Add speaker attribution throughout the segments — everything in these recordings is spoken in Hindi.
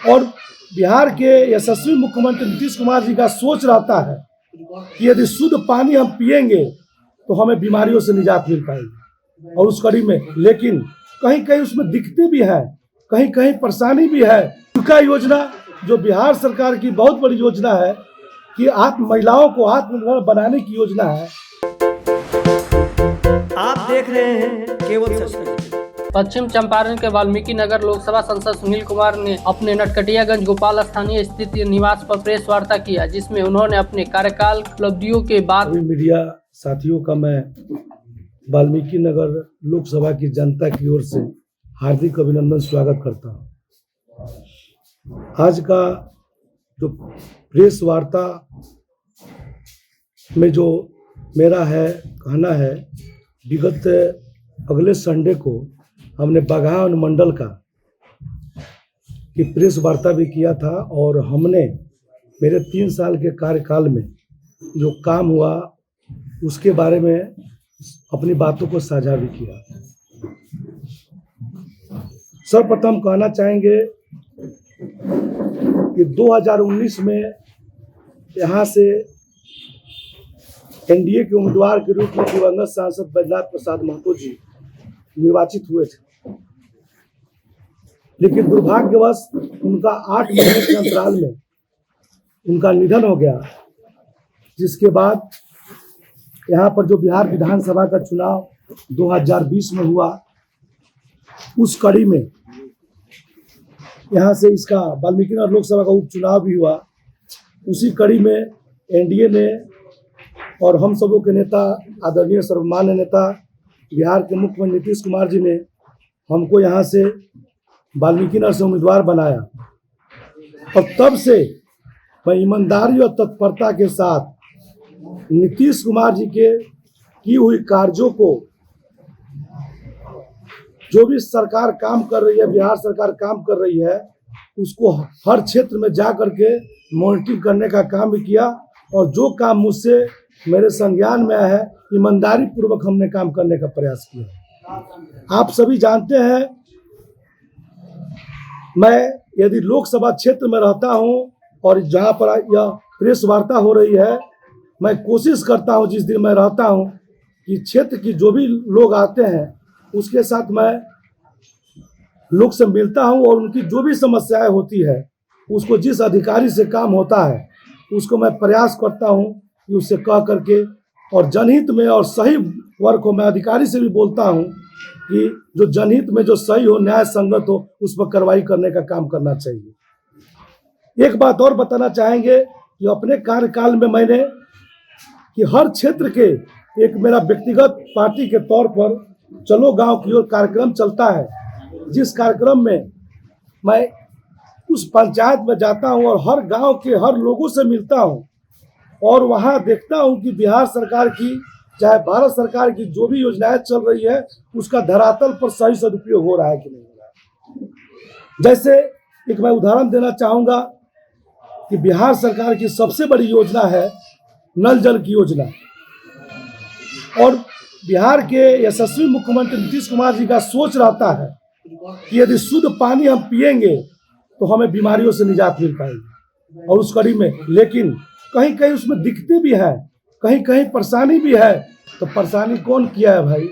Speaker 1: और बिहार के यशस्वी मुख्यमंत्री नीतीश कुमार जी का सोच रहता है कि यदि शुद्ध पानी हम पिएंगे तो हमें बीमारियों से निजात मिल पाएगी। और उस कड़ी में लेकिन कहीं कहीं उसमें दिक्कतें भी हैं, कहीं कहीं परेशानी भी है। जीविका योजना जो बिहार सरकार की बहुत बड़ी योजना है कि महिलाओं को आत्मनिर्भर बनाने की योजना है।
Speaker 2: आप देख रहे हैं केवल सच।
Speaker 3: पश्चिम चंपारण के वाल्मीकि नगर लोकसभा सांसद सुनील कुमार ने अपने नटकटियागंज गोपाल स्थानीय स्थित निवास पर प्रेस वार्ता किया, जिसमें उन्होंने अपने कार्यकाल उपलब्धियों के बाद
Speaker 1: मीडिया साथियों का मैं वाल्मीकि नगर लोकसभा की जनता की ओर से हार्दिक अभिनंदन स्वागत करता हूँ। आज का जो प्रेस वार्ता में जो मेरा है कहना है, विगत अगले संडे को हमने बगहा अनुमंडल का की प्रेस वार्ता भी किया था और हमने मेरे 3 साल के कार्यकाल में जो काम हुआ उसके बारे में अपनी बातों को साझा भी किया। सर्वप्रथम कहना चाहेंगे कि 2019 में यहाँ से एनडीए के उम्मीदवार के रूप में दिवंगत सांसद बैजनाथ प्रसाद महतो जी निर्वाचित हुए थे, लेकिन दुर्भाग्यवश उनका 8 महीने के अंतराल में उनका निधन हो गया। जिसके बाद यहाँ पर जो बिहार विधानसभा का चुनाव 2020 में हुआ, उस कड़ी में यहाँ से इसका वाल्मीकि नगर लोकसभा का उपचुनाव भी हुआ। उसी कड़ी में एनडीए ने और हम सबों के नेता आदरणीय सर्वमान्य नेता बिहार के मुख्यमंत्री नीतीश कुमार जी ने हमको यहाँ से वाल्मीकि नगर से उम्मीदवार बनाया और तब से मैं ईमानदारी और तत्परता के साथ नीतीश कुमार जी के की हुई कार्यों को, जो भी सरकार काम कर रही है, बिहार सरकार काम कर रही है, उसको हर क्षेत्र में जा करके मॉनिटरिंग करने का काम भी किया और जो काम मुझसे मेरे संज्ञान में है, ईमानदारी पूर्वक हमने काम करने का प्रयास किया। आप सभी जानते हैं, मैं यदि लोकसभा क्षेत्र में रहता हूं और जहां पर यह प्रेस वार्ता हो रही है, मैं कोशिश करता हूं जिस दिन मैं रहता हूं कि क्षेत्र की जो भी लोग आते हैं उसके साथ मैं लोग से मिलता हूं और उनकी जो भी समस्याएं होती है उसको जिस अधिकारी से काम होता है उसको मैं प्रयास करता हूं कि उससे कह करके और जनहित में और सही वर्ग को मैं अधिकारी से भी बोलता हूं कि जो जनहित में जो सही हो, न्याय संगत हो, उस पर कार्रवाई करने का काम करना चाहिए। एक बात और बताना चाहेंगे कि अपने कार्यकाल में मैंने कि हर क्षेत्र के एक मेरा व्यक्तिगत पार्टी के तौर पर चलो गांव की ओर कार्यक्रम चलता है, जिस कार्यक्रम में मैं उस पंचायत में जाता हूं और हर गांव के हर लोगों से मिलता हूं और वहां देखता हूं कि बिहार सरकार की चाहे भारत सरकार की जो भी योजनाएं चल रही है उसका धरातल पर सही सदुपयोग हो रहा है कि नहीं हो रहा है। जैसे एक मैं उदाहरण देना चाहूँगा कि बिहार सरकार की सबसे बड़ी योजना है नल जल की योजना और बिहार के यशस्वी मुख्यमंत्री नीतीश कुमार जी का सोच रहता है कि यदि शुद्ध पानी हम पिएंगे तो हमें बीमारियों से निजात मिल पाएगी। और उस कड़ी में लेकिन कहीं कहीं उसमें दिक्कतें भी हैं, कहीं कहीं परेशानी भी है। तो परेशानी कौन किया है भाई?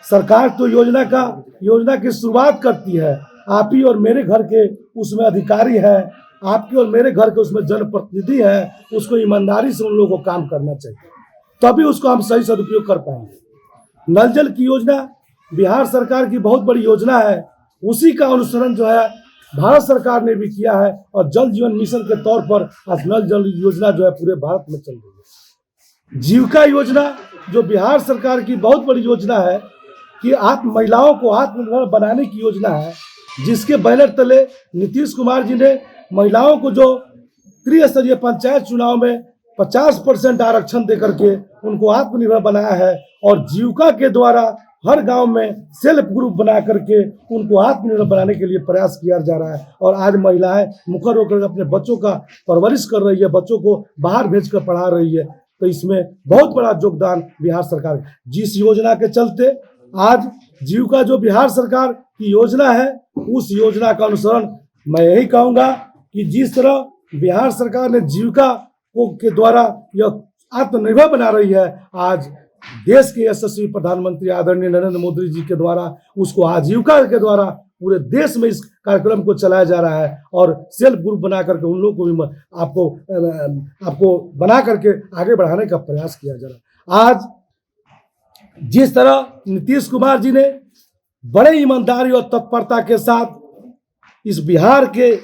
Speaker 1: सरकार तो योजना की शुरुआत करती है, आप ही और मेरे घर के उसमें अधिकारी है, आपके और मेरे घर के उसमें जनप्रतिनिधि है, उसको ईमानदारी से उन लोगों को काम करना चाहिए, तभी उसको हम सही सदुपयोग कर पाएंगे। नल जल की योजना बिहार सरकार की बहुत बड़ी योजना है, उसी का अनुसरण जो है भारत सरकार ने भी किया है और जल जीवन मिशन के तौर पर आज नल जल योजना जो है पूरे भारत में चल रही है। जीविका योजना जो बिहार सरकार की बहुत बड़ी योजना है कि महिलाओं को आत्मनिर्भर बनाने की योजना है, जिसके बैनर तले नीतीश कुमार जी ने महिलाओं को जो त्रिस्तरीय पंचायत चुनाव में 50% आरक्षण देकर के उनको आत्मनिर्भर बनाया है और जीविका के द्वारा हर गांव में सेल्फ ग्रुप बना करके उनको आत्मनिर्भर बनाने के लिए प्रयास किया जा रहा है। और आज महिलाएं मुखर होकर अपने बच्चों का परवरिश कर रही है, बच्चों को बाहर भेजकर पढ़ा रही है। तो इसमें बहुत बड़ा योगदान बिहार सरकार, जिस योजना के चलते आज जीविका जो बिहार सरकार की योजना है, उस योजना का अनुसरण मैं यही कहूँगा कि जिस तरह बिहार सरकार ने जीविका को के द्वारा यह आत्मनिर्भर बना रही है, आज देश के यशस्वी प्रधानमंत्री आदरणीय नरेंद्र मोदी जी के द्वारा उसको आजीविका के द्वारा पूरे देश में इस कार्यक्रम को चलाया जा रहा है और सेल्फ ग्रुप बना करके उन लोगों को भी आपको बना करके आगे बढ़ाने का प्रयास किया जा रहा है। आज जिस तरह नीतीश कुमार जी ने बड़े ईमानदारी और तत्परता के साथ इस बिहार के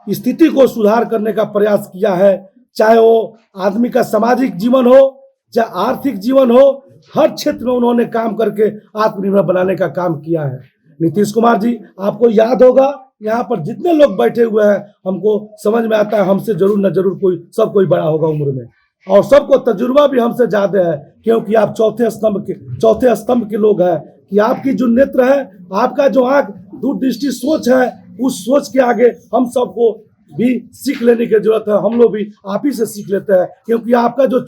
Speaker 1: स्थिति को सुधार करने का प्रयास किया है, चाहे वो आदमी का सामाजिक जीवन हो, चाहे आर्थिक जीवन हो, हर क्षेत्र में उन्होंने काम करके आत्मनिर्भर बनाने का काम किया है। नीतीश कुमार जी, आपको याद होगा यहाँ पर जितने लोग बैठे हुए हैं, हमको समझ में आता है हमसे जरूर न जरूर कोई बड़ा होगा उम्र में, और सबको तजुर्बा भी हमसे ज्यादा है, क्योंकि आप चौथे स्तंभ के लोग हैं कि आपकी जो नेत्र है, आपका जो आंख दूरदृष्टि सोच है, उस सोच के आगे हम सबको भी सीख लेने की जरूरत है। हम लोग भी आप ही से सीख लेते हैं, क्योंकि आपका जो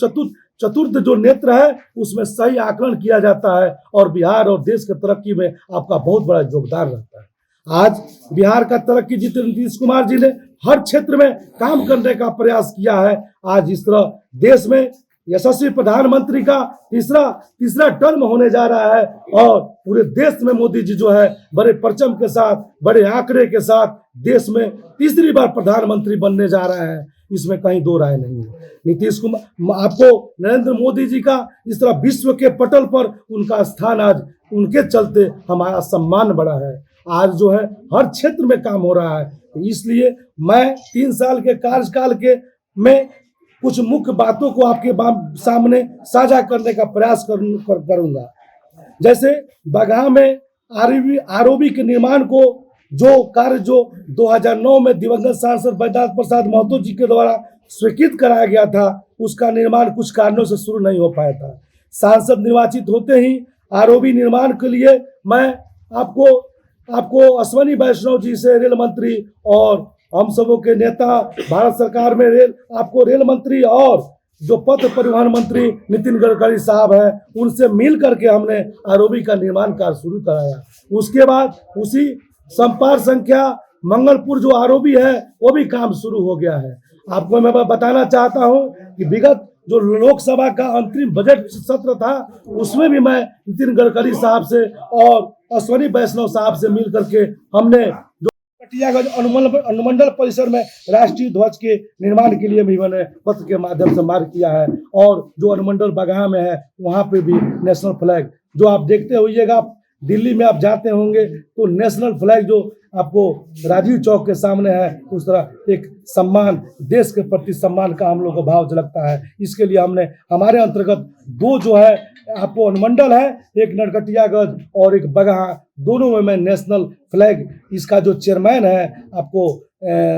Speaker 1: चतुर्थ जो नेत्र है उसमें सही आकलन किया जाता है और बिहार और देश की तरक्की में आपका बहुत बड़ा योगदान रहता है। आज बिहार का तरक्की जितने नीतीश कुमार जी ने हर क्षेत्र में काम करने का प्रयास किया है, आज इस तरह देश में यशस्वी प्रधानमंत्री का तीसरा टर्म होने जा रहा है और पूरे देश में मोदी जी जो है बड़े परचम के साथ, बड़े आंकड़े के साथ देश में तीसरी बार प्रधानमंत्री बनने जा रहा है, इसमें कहीं दो राय नहीं है। नीतीश कुमार, आपको नरेंद्र मोदी जी का इस तरह विश्व के पटल पर उनका स्थान, आज उनके चलते हमारा सम्मान बढ़ा है। आज जो है हर क्षेत्र में काम हो रहा है, इसलिए मैं 3 साल के कार्यकाल के में कुछ मुख्य बातों को आपके सामने साझा करने का प्रयास करूंगा। जैसे बगहा में आरओबी के निर्माण को जो कार्य जो 2009 में दिवंगत सांसद बैजनाथ प्रसाद महतो जी के द्वारा स्वीकृत कराया गया था, उसका निर्माण कुछ कारणों से शुरू नहीं हो पाया था। सांसद निर्वाचित होते ही आरओबी निर्माण के लिए मैं आपको अश्विनी वैष्णव जी से, रेल मंत्री और हम सबों के नेता, भारत सरकार में रेल मंत्री और जो पथ परिवहन मंत्री नितिन गडकरी साहब हैं, उनसे मिल करके हमने आरओबी का निर्माण कार्य शुरू कराया। उसके बाद उसी संपार संख्या मंगलपुर जो आरओबी है वो भी काम शुरू हो गया है। आपको मैं बताना चाहता हूं कि विगत जो लोकसभा का अंतरिम बजट सत्र था, उसमें भी मैं नितिन गडकरी साहब से और अश्विनी वैष्णव साहब से मिल करके हमने जो कटियागंज अनुमंडल परिसर में राष्ट्रीय ध्वज के निर्माण के लिए भी मैंने पत्र के माध्यम से मार्ग किया है, और जो अनुमंडल बगहा में है वहां पे भी नेशनल फ्लैग जो आप देखते होइएगा, दिल्ली में आप जाते होंगे तो नेशनल फ्लैग जो आपको राजीव चौक के सामने है, उस तरह एक सम्मान, देश के प्रति सम्मान का हम लोग को भाव झलकता है। इसके लिए हमने हमारे अंतर्गत 2 जो है आपको अनुमंडल है, एक नरकटियागंज और एक बगहा, दोनों में मैं नेशनल फ्लैग, इसका जो चेयरमैन है आपको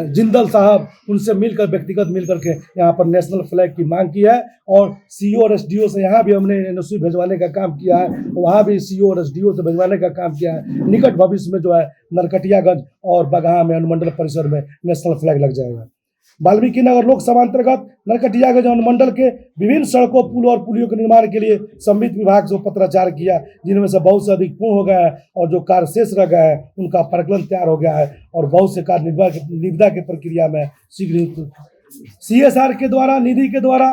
Speaker 1: जिंदल साहब, उनसे मिलकर व्यक्तिगत मिलकर के यहाँ पर नेशनल फ्लैग की मांग की है, और सीओ और एसडीओ से यहाँ भी हमने एनओसी भिजवाने का काम किया है, वहाँ भी सीओ और एसडीओ से भिजवाने का काम किया है। निकट भविष्य में जो है नरकटियागंज और बगहा में अनुमंडल परिसर में नेशनल फ्लैग लग जाएगा। वाल्मीकि नगर लोकसभा अंतर्गत नरकटियागंज अनुमंडल के विभिन्न सड़कों, पुल और पुलियों के निर्माण के लिए संबंधित विभाग से पत्राचार किया, जिनमें से बहुत से अधिक पूर्ण हो गया है और जो कार्य शेष रह गया है उनका परिकलन तैयार हो गया है, और बहुत से कार्य निविदा की प्रक्रिया में शीघ्र ही सीएसआर के द्वारा निधि के द्वारा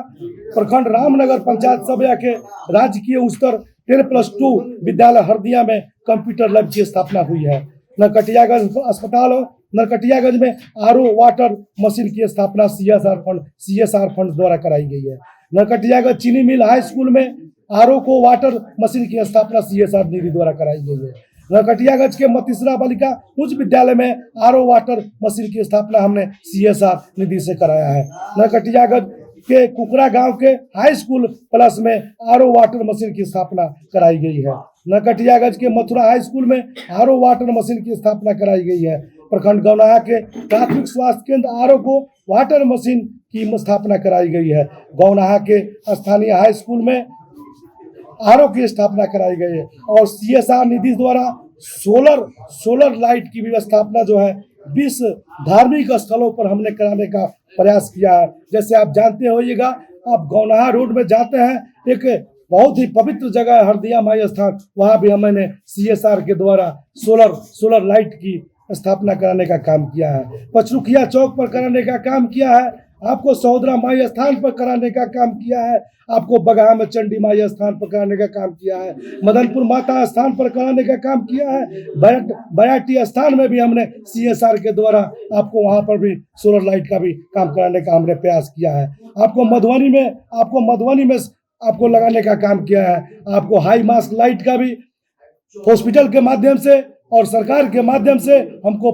Speaker 1: प्रखंड रामनगर पंचायत सभा के राजकीय उच्चतर 10+2 विद्यालय हरदिया में कंप्यूटर लैब की स्थापना हुई है। नरकटियागंज अस्पताल और नरकटियागंज में आरओ वाटर मशीन की स्थापना सीएसआर फंड द्वारा कराई गई है। नरकटियागंज चीनी मिल हाई स्कूल में आरओ को वाटर मशीन की स्थापना सीएसआर निधि द्वारा कराई गई है। नरकटियागंज के मतीसरा बालिका उच्च विद्यालय में आरओ वाटर मशीन की स्थापना हमने सीएसआर निधि से कराया है। नरकटियागंज के कुकरा गांव के हाई स्कूल प्लस में आरओ वाटर मशीन की स्थापना कराई गई है। नरकटियागंज के मथुरा हाई स्कूल में आरओ वाटर मशीन की स्थापना कराई गई है। प्रखंड गौनाहा के प्राथमिक स्वास्थ्य केंद्र आरओ को वाटर मशीन की स्थापना कराई गई है। गौनाहा के स्थानीय हाई स्कूल में आरओ की स्थापना कराई गई है, और सीएसआर निधि द्वारा सोलर लाइट की भी स्थापना जो है 20 धार्मिक स्थलों पर हमने कराने का प्रयास किया है। जैसे आप जानते होइएगा, आप गौनाहा रोड में जाते हैं, एक बहुत ही पवित्र जगह है हरदिया माई स्थान, वहाँ भी हमने सीएसआर के द्वारा सोलर लाइट की स्थापना कराने का काम किया है, पचरुखिया चौक पर कराने का काम किया है, आपको सहोदरा माई स्थान पर कराने का काम किया है, आपको बगहा में चंडी माई स्थान पर कराने का काम किया है, मदनपुर माता स्थान पर कराने का काम किया है, बयाटी स्थान में भी हमने CSR के द्वारा आपको वहां पर भी सोलर लाइट का भी काम कराने का हमने प्रयास किया है। आपको मधुबनी में आपको लगाने का काम किया है। आपको हाई मास्क लाइट का भी हॉस्पिटल के माध्यम से और सरकार के माध्यम से हमको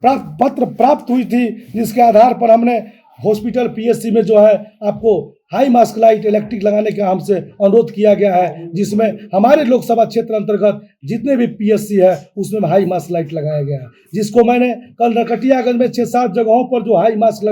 Speaker 1: पत्र प्राप्त हुई थी, जिसके आधार पर हमने हॉस्पिटल PSC में जो है आपको हाई मास्क लाइट इलेक्ट्रिक लगाने का हमसे अनुरोध किया गया है, जिसमें हमारे लोकसभा क्षेत्र अंतर्गत जितने भी PSC है उसमें हाई मास्क लाइट लगाया गया है, जिसको मैंने कल नरकटियागंज में 6-7 जगहों पर जो हाई मास्क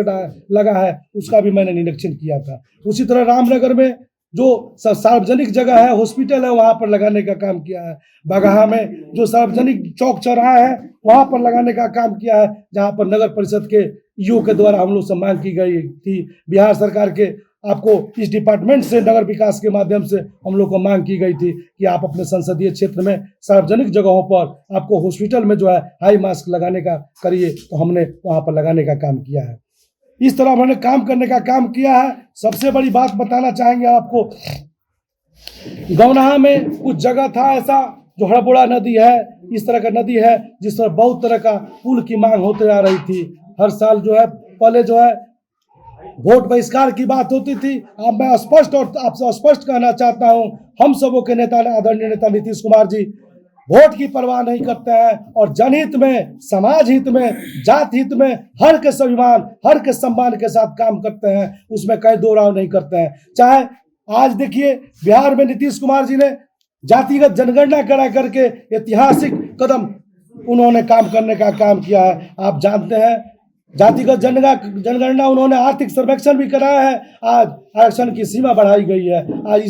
Speaker 1: लगा है उसका भी मैंने निरीक्षण किया था। उसी तरह रामनगर में जो सार्वजनिक जगह है, हॉस्पिटल है, वहाँ पर लगाने का काम किया है। बगहा में जो सार्वजनिक चौक चौराहा है वहाँ पर लगाने का काम किया है, जहाँ पर नगर परिषद के ईओ के द्वारा हम लोग से मांग की गई थी। बिहार सरकार के आपको इस डिपार्टमेंट से नगर विकास के माध्यम से हम लोग को मांग की गई थी कि आप अपने संसदीय क्षेत्र में सार्वजनिक जगहों पर आपको हॉस्पिटल में जो है हाई मास्क लगाने का करिए, तो हमने वहाँ पर लगाने का काम किया है। इस तरह हमने काम करने का काम किया है। सबसे बड़ी बात बताना चाहेंगे आपको, गौनाहा में कुछ जगह था ऐसा जो हड़बोड़ा नदी है, इस तरह का नदी है जिस पर बहुत तरह का पुल की मांग होते आ रही थी। हर साल जो है पहले जो है वोट बहिष्कार की बात होती थी। अब मैं स्पष्ट और आपसे स्पष्ट कहना चाहता हूं, हम सबों के नेता आदरणीय नेता नीतीश कुमार जी वोट की परवाह नहीं करते हैं और जनहित में, समाज हित में, जात हित में हर के स्वाभिमान, हर के सम्मान के साथ काम करते हैं, उसमें कहीं दो राव नहीं करते हैं। चाहे आज देखिए बिहार में नीतीश कुमार जी ने जातिगत जनगणना करा करके ऐतिहासिक कदम उन्होंने काम करने का काम किया है। आप जानते हैं जातिगत जनगणना उन्होंने आर्थिक सर्वेक्षण भी कराया है। आज आरक्षण की सीमा बढ़ाई गई है। आज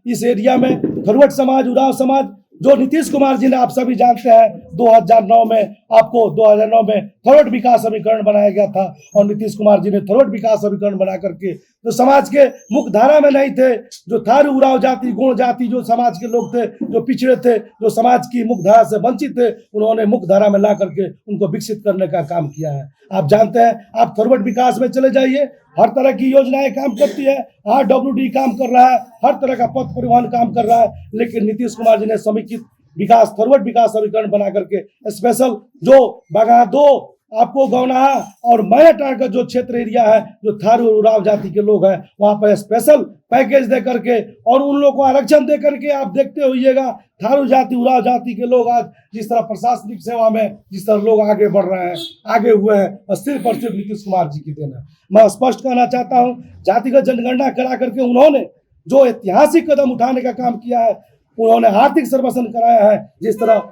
Speaker 1: इस एरिया में थोरवट समाज, उरांव समाज, जो नीतीश कुमार जी ने आप सभी जानते हैं 2009 में थोरवट विकास अभिकरण बनाया गया था और नीतीश कुमार जी ने थोरवट विकास अभिकरण बना करके जो समाज के मुख्य धारा में नहीं थे, जो थारू उराव जाति, गोंड जाति, जो समाज के लोग थे, जो पिछड़े थे, जो समाज की मुख्य धारा से वंचित थे, उन्होंने मुख्य धारा में ला करके उनको विकसित करने का काम किया है। आप जानते हैं, आप थोरवट विकास में चले जाइए, हर तरह की योजनाएं काम करती है, RWD काम कर रहा है, हर तरह का पथ परिवहन काम कर रहा है, लेकिन नीतीश कुमार जी ने समेकित विकास, थोरवट विकास अभिकरण बना करके स्पेशल जो बगहा 2 आपको गौनाहा और मैनाटांड का जो क्षेत्र एरिया है, जो थारू और उराव जाति के लोग हैं, वहां पर स्पेशल पैकेज दे करके और उन लोगों को आरक्षण दे करके आप देखते होइएगा थारू जाति, उराव जाति के लोग आज जिस तरह प्रशासनिक सेवा में जिस तरह लोग आगे बढ़ रहे हैं, आगे हुए हैं, और सिर्फ और सिर्फ नीतीश कुमार जी की देन है। मैं स्पष्ट कहना चाहता हूँ, जातिगत जनगणना करा करके उन्होंने जो ऐतिहासिक कदम उठाने का काम किया है, उन्होंने आर्थिक सर्वेक्षण कराया है, जिस तरह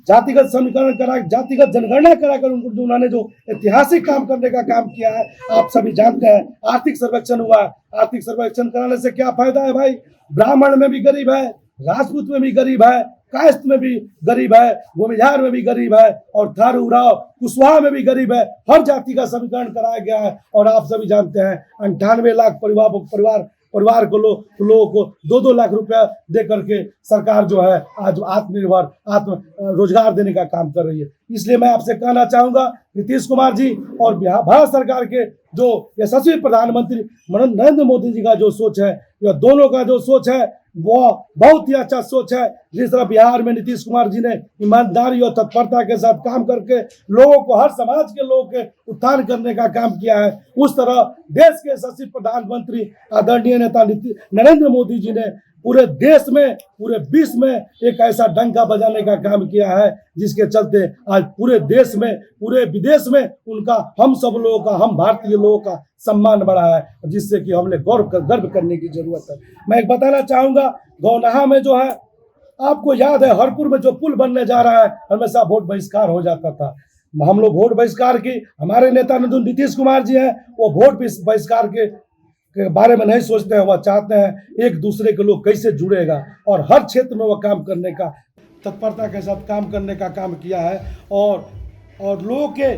Speaker 1: जातिगत समीकरण करा, जातिगत जनगणना कराकर उन्होंने जो ऐतिहासिक काम करने का काम किया है, आप सभी जानते हैं। आर्थिक सर्वेक्षण हुआ, आर्थिक सर्वेक्षण कराने से क्या फायदा है भाई? ब्राह्मण में भी गरीब है, राजपूत में भी गरीब है, कायस्थ में भी गरीब है, भूमिहार में भी गरीब है और थारू उराव कुशवाहा में भी गरीब है। हर जाति का समीकरण कराया गया है और आप सभी जानते हैं 98 लाख परिवार को लोगों को 2-2 लाख रुपया दे करके सरकार जो है आज आत्म रोजगार देने का काम कर रही है। इसलिए मैं आपसे कहना चाहूंगा, नीतीश कुमार जी और भारत सरकार के जो यशस्वी प्रधानमंत्री नरेंद्र मोदी जी का जो सोच है, यह दोनों का जो सोच है वो बहुत ही अच्छा सोच है। जिस तरह बिहार में नीतीश कुमार जी ने ईमानदारी और तत्परता के साथ काम करके लोगों को, हर समाज के लोगों के उत्थान करने का काम किया है, उस तरह देश के यशस्वी प्रधानमंत्री आदरणीय नेता नरेंद्र मोदी जी ने पूरे देश में, पूरे विश्व में एक ऐसा डंका बजाने का काम किया है, जिसके चलते आज पूरे देश में, पूरे विदेश में उनका, हम सब लोगों का, हम भारतीय लोगों का सम्मान बढ़ा है, जिससे कि हमने गर्व करने की जरूरत है। मैं एक बताना चाहूंगा, गौनाहा में जो है आपको याद है, हरपुर में जो पुल बनने जा रहा है, हमेशा वोट बहिष्कार हो जाता था। हम लोग वोट बहिष्कार की, हमारे नेता नीतीश कुमार जी हैं, वो वोट बहिष्कार के बारे में नहीं सोचते हैं। वह चाहते हैं एक दूसरे के लोग कैसे जुड़ेगा और हर क्षेत्र में वह काम करने का, तत्परता के साथ काम करने का काम किया है। और और लोगों के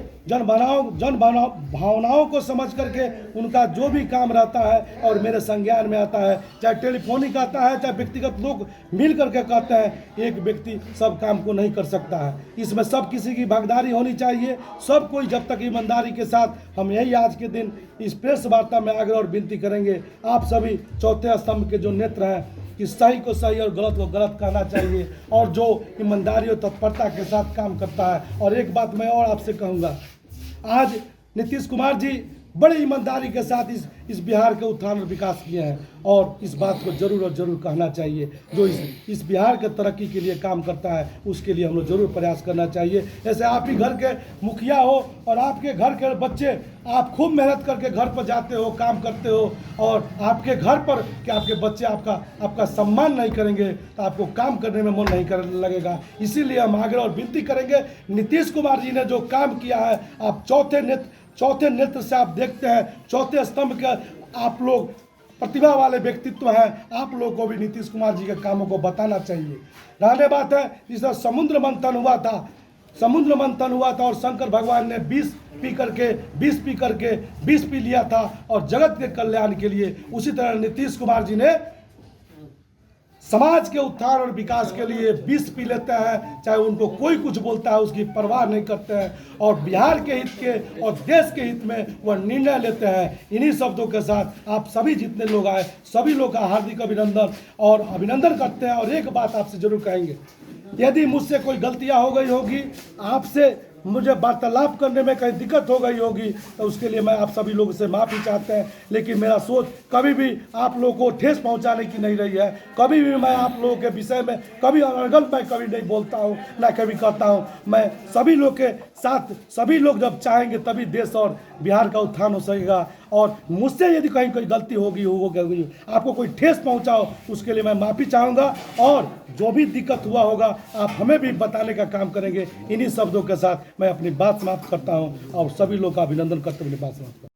Speaker 1: भावनाओं को समझ करके उनका जो भी काम रहता है और मेरे संज्ञान में आता है, चाहे टेलीफोनिक आता है, चाहे व्यक्तिगत लोग मिल करके कहते हैं, एक व्यक्ति सब काम को नहीं कर सकता है। इसमें सब किसी की भागीदारी होनी चाहिए। सब कोई जब तक ईमानदारी के साथ, हम यही आज के दिन इस प्रेस वार्ता में आग्रह और विनती करेंगे, आप सभी चौथे स्तंभ के जो नेत्र हैं कि सही को सही और गलत को गलत कहना चाहिए, और जो ईमानदारी और तत्परता के साथ काम करता है। और एक बात मैं और आपसे कहूँगा, आज नीतीश कुमार जी बड़े ईमानदारी के साथ इस बिहार के उत्थान और विकास किए हैं, और इस बात को जरूर और जरूर कहना चाहिए। जो इस बिहार के तरक्की के लिए काम करता है उसके लिए हम लोग जरूर प्रयास करना चाहिए। जैसे आप ही घर के मुखिया हो और आपके घर के बच्चे, आप खूब मेहनत करके घर पर जाते हो, काम करते हो, और आपके घर पर कि आपके बच्चे आपका सम्मान नहीं करेंगे तो आपको काम करने में मन नहीं करने लगेगा। इसीलिए हम आग्रह और विनती करेंगे, नीतीश कुमार जी ने जो काम किया है, आप चौथे नेत्र से आप देखते हैं, चौथे स्तंभ के आप लोग प्रतिभा वाले व्यक्तित्व हैं, आप लोगों को भी नीतीश कुमार जी के कामों को बताना चाहिए। रहने बात है, जिस तरह समुद्र मंथन हुआ था और शंकर भगवान ने विष पी करके विष पी लिया था और जगत के कल्याण के लिए, उसी तरह नीतीश कुमार जी ने समाज के उत्थान और विकास के लिए विष पी लेते हैं। चाहे उनको कोई कुछ बोलता है उसकी परवाह नहीं करते हैं, और बिहार के हित के और देश के हित में वह निर्णय लेते हैं। इन्हीं शब्दों के साथ आप सभी जितने लोग आए, सभी लोग का हार्दिक अभिनंदन करते हैं। और एक बात आपसे जरूर कहेंगे, यदि मुझसे कोई गलतियां हो गई होगी, आपसे मुझे वार्तालाप करने में कहीं दिक्कत हो गई होगी, तो उसके लिए मैं आप सभी लोगों से माफ़ी चाहते हैं। लेकिन मेरा सोच कभी भी आप लोगों को ठेस पहुंचाने की नहीं रही है। कभी भी मैं आप लोगों के विषय में कभी अनर्गल मैं कभी नहीं बोलता हूं, ना कभी कहता हूं। मैं सभी लोग के साथ, सभी लोग जब चाहेंगे तभी देश और बिहार का उत्थान हो सकेगा। और मुझसे यदि कहीं कोई गलती होगी, आपको कोई ठेस पहुंचाओ, उसके लिए मैं माफ़ी चाहूँगा। और जो भी दिक्कत हुआ होगा आप हमें भी बताने का काम करेंगे। इन्हीं शब्दों के साथ मैं अपनी बात समाप्त करता हूं और सभी लोग का अभिनंदन करते हुए बात समाप्त करता हूं।